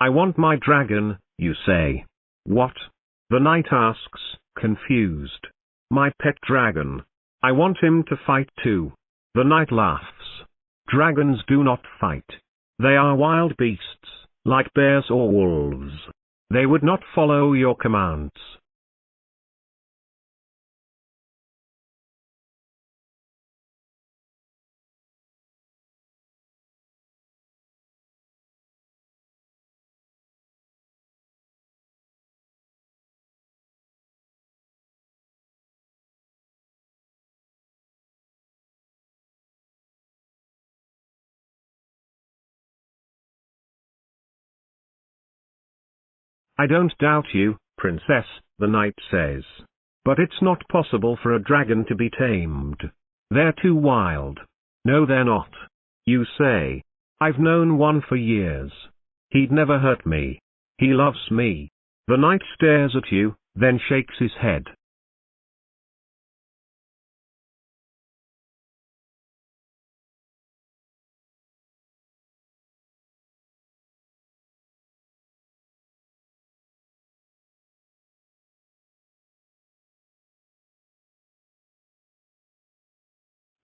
I want my dragon, you say. What? The knight asks, confused. My pet dragon. I want him to fight too. The knight laughs. Dragons do not fight. They are wild beasts, like bears or wolves. They would not follow your commands. I don't doubt you, princess, the knight says. But it's not possible for a dragon to be tamed. They're too wild. No, they're not. You say. I've known one for years. He'd never hurt me. He loves me. The knight stares at you, then shakes his head.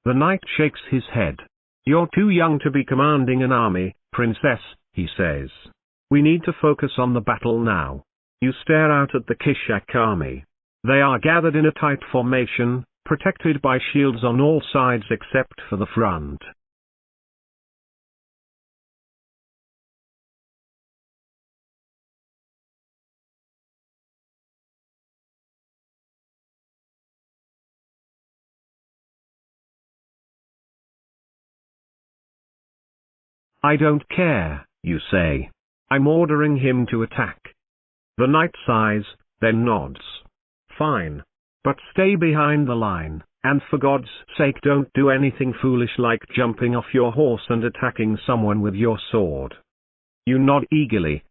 The knight shakes his head. You're too young to be commanding an army, princess, he says. We need to focus on the battle now. You stare out at the Kishak army. They are gathered in a tight formation, protected by shields on all sides except for the front. I don't care, you say. I'm ordering him to attack. The knight sighs, then nods. Fine. But stay behind the line, and for God's sake don't do anything foolish like jumping off your horse and attacking someone with your sword. You nod eagerly.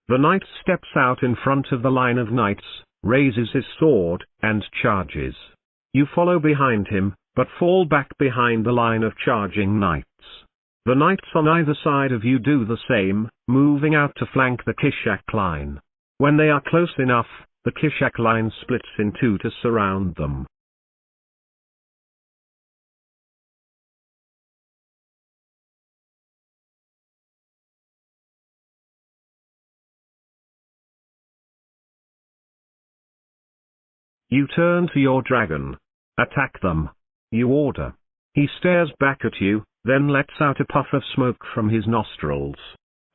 The knight steps out in front of the line of knights, raises his sword, and charges. You follow behind him, but fall back behind the line of charging knights. The knights on either side of you do the same, moving out to flank the Kishak line. When they are close enough, the Kishak line splits in two to surround them. You turn to your dragon. Attack them. You order. He stares back at you, then lets out a puff of smoke from his nostrils.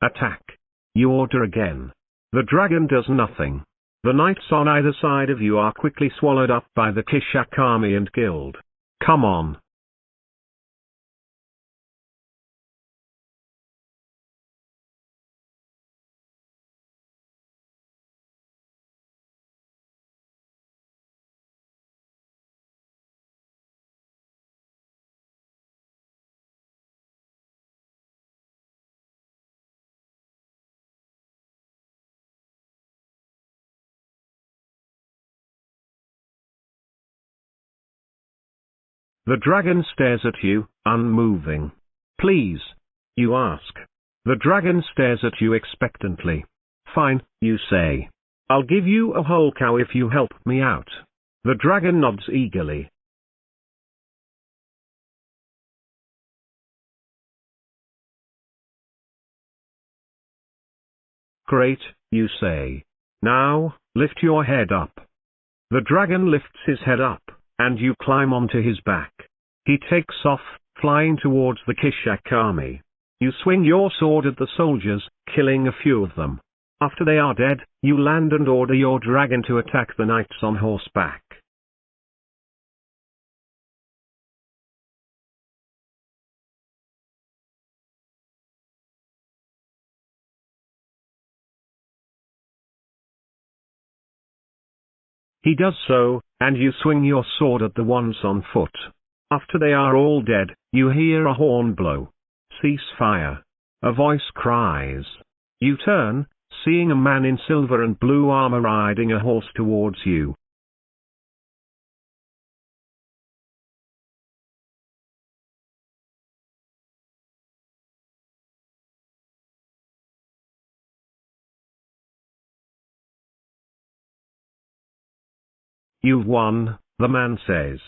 Attack. You order again. The dragon does nothing. The knights on either side of you are quickly swallowed up by the Kishak army and killed. Come on. The dragon stares at you, unmoving. Please. You ask. The dragon stares at you expectantly. Fine, you say. I'll give you a whole cow if you help me out. The dragon nods eagerly. Great, you say. Now, lift your head up. The dragon lifts his head up, and you climb onto his back. He takes off, flying towards the Kishak army. You swing your sword at the soldiers, killing a few of them. After they are dead, you land and order your dragon to attack the knights on horseback. He does so, and you swing your sword at the ones on foot. After they are all dead, you hear a horn blow. Cease fire. A voice cries. You turn, seeing a man in silver and blue armor riding a horse towards you. You've won, the man says.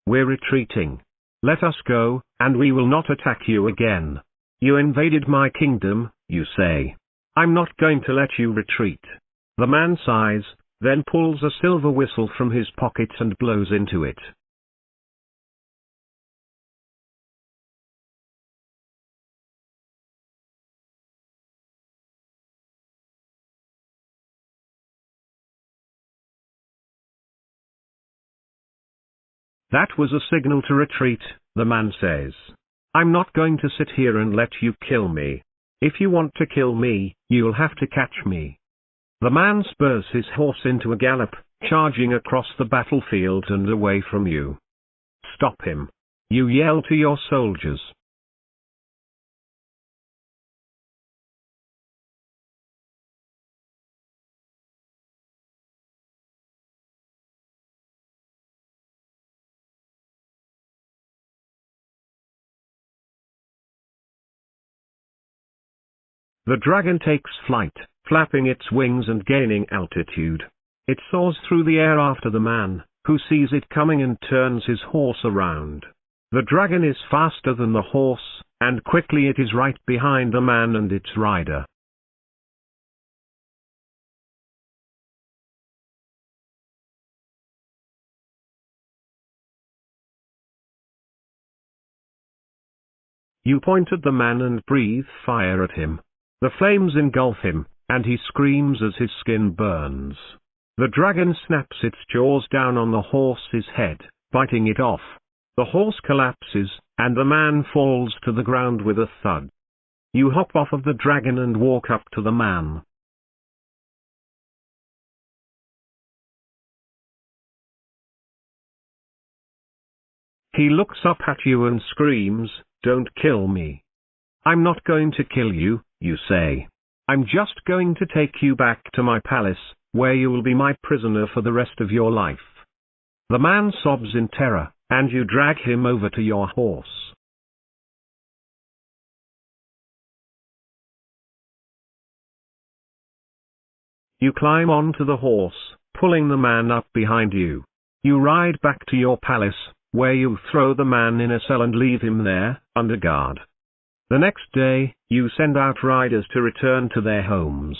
We're retreating. Let us go, and we will not attack you again. You invaded my kingdom, you say. I'm not going to let you retreat. The man sighs, then pulls a silver whistle from his pocket and blows into it. That was a signal to retreat, the man says. I'm not going to sit here and let you kill me. If you want to kill me, you'll have to catch me. The man spurs his horse into a gallop, charging across the battlefield and away from you. Stop him. You yell to your soldiers. The dragon takes flight, flapping its wings and gaining altitude. It soars through the air after the man, who sees it coming and turns his horse around. The dragon is faster than the horse, and quickly it is right behind the man and its rider. You point at the man and breathe fire at him. The flames engulf him, and he screams as his skin burns. The dragon snaps its jaws down on the horse's head, biting it off. The horse collapses, and the man falls to the ground with a thud. You hop off of the dragon and walk up to the man. He looks up at you and screams, "Don't kill me." "I'm not going to kill you," you say. "I'm just going to take you back to my palace, where you will be my prisoner for the rest of your life." The man sobs in terror, and you drag him over to your horse. You climb onto the horse, pulling the man up behind you. You ride back to your palace, where you throw the man in a cell and leave him there, under guard. The next day, you send out riders to return to their homes.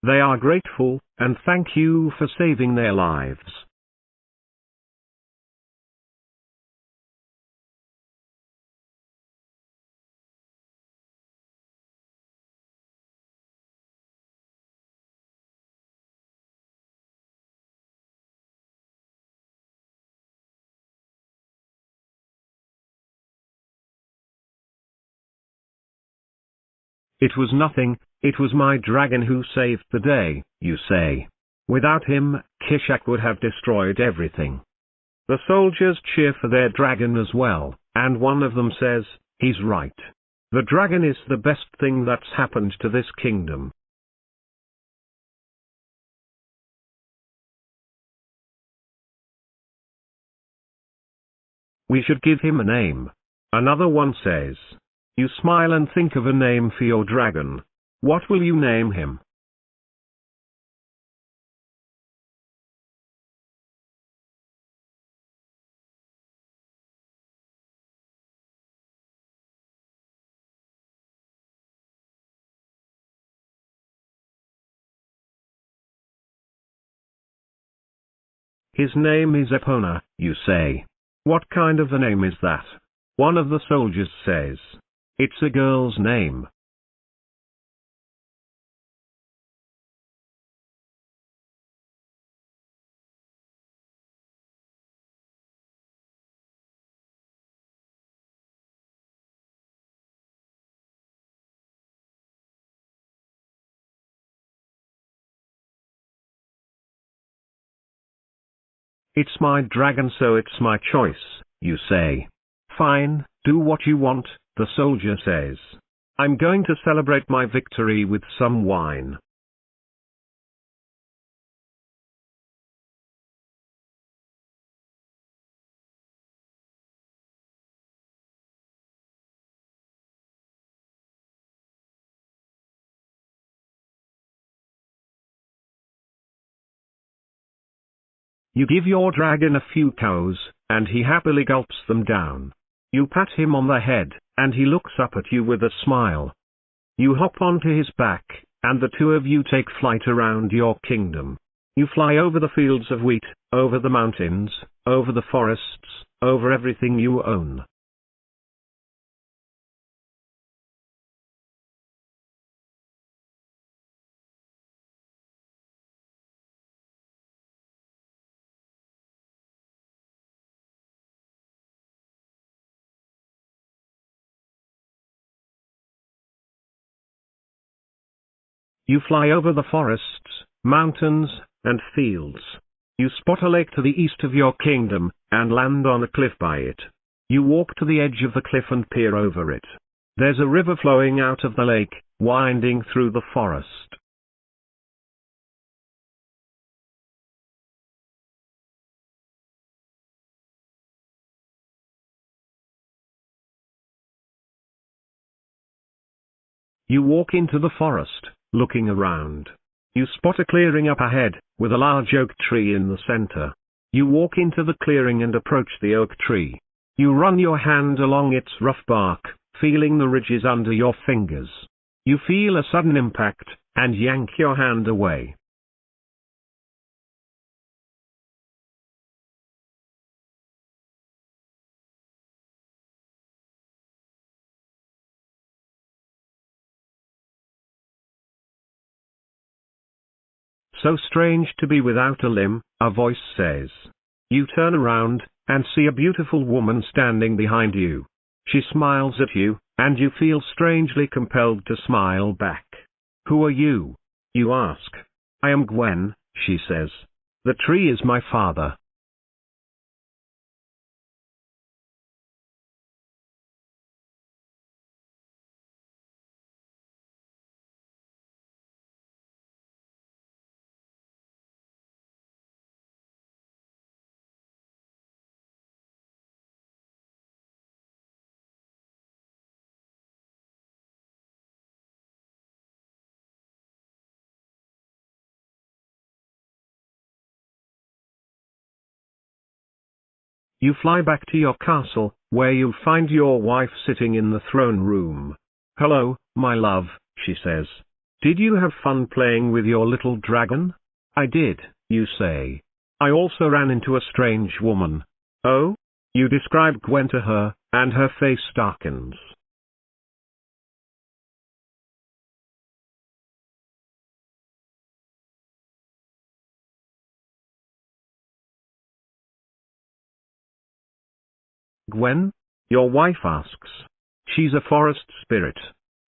They are grateful, and thank you for saving their lives. "It was nothing, it was my dragon who saved the day," you say. "Without him, Kishak would have destroyed everything." The soldiers cheer for their dragon as well, and one of them says, "He's right. The dragon is the best thing that's happened to this kingdom." "We should give him a name," another one says. You smile and think of a name for your dragon. What will you name him? His name is Epona, you say. What kind of a name is that? One of the soldiers says. It's a girl's name. It's my dragon, so it's my choice, you say. Fine, do what you want, the soldier says. I'm going to celebrate my victory with some wine. You give your dragon a few cows, and he happily gulps them down. You pat him on the head, and he looks up at you with a smile. You hop onto his back, and the two of you take flight around your kingdom. You fly over the fields of wheat, over the mountains, over the forests, over everything you own. You fly over the forests, mountains, and fields. You spot a lake to the east of your kingdom, and land on a cliff by it. You walk to the edge of the cliff and peer over it. There's a river flowing out of the lake, winding through the forest. You walk into the forest, looking around. You spot a clearing up ahead, with a large oak tree in the center. You walk into the clearing and approach the oak tree. You run your hand along its rough bark, feeling the ridges under your fingers. You feel a sudden impact, and yank your hand away. So strange to be without a limb, a voice says. You turn around, and see a beautiful woman standing behind you. She smiles at you, and you feel strangely compelled to smile back. Who are you? You ask. I am Gwen, she says. The tree is my father. You fly back to your castle, where you find your wife sitting in the throne room. Hello, my love, she says. Did you have fun playing with your little dragon? I did, you say. I also ran into a strange woman. Oh? You describe Gwen to her, and her face darkens. Gwen? Your wife asks. She's a forest spirit.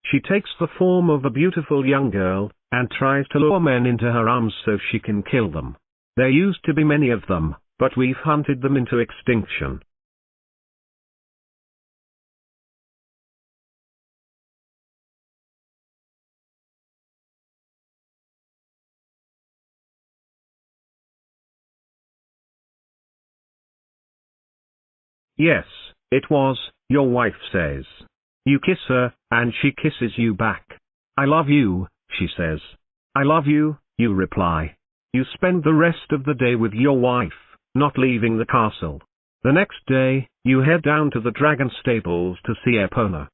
She takes the form of a beautiful young girl, and tries to lure men into her arms so she can kill them. There used to be many of them, but we've hunted them into extinction. Yes, it was, your wife says. You kiss her, and she kisses you back. I love you, she says. I love you, you reply. You spend the rest of the day with your wife, not leaving the castle. The next day, you head down to the dragon stables to see Epona.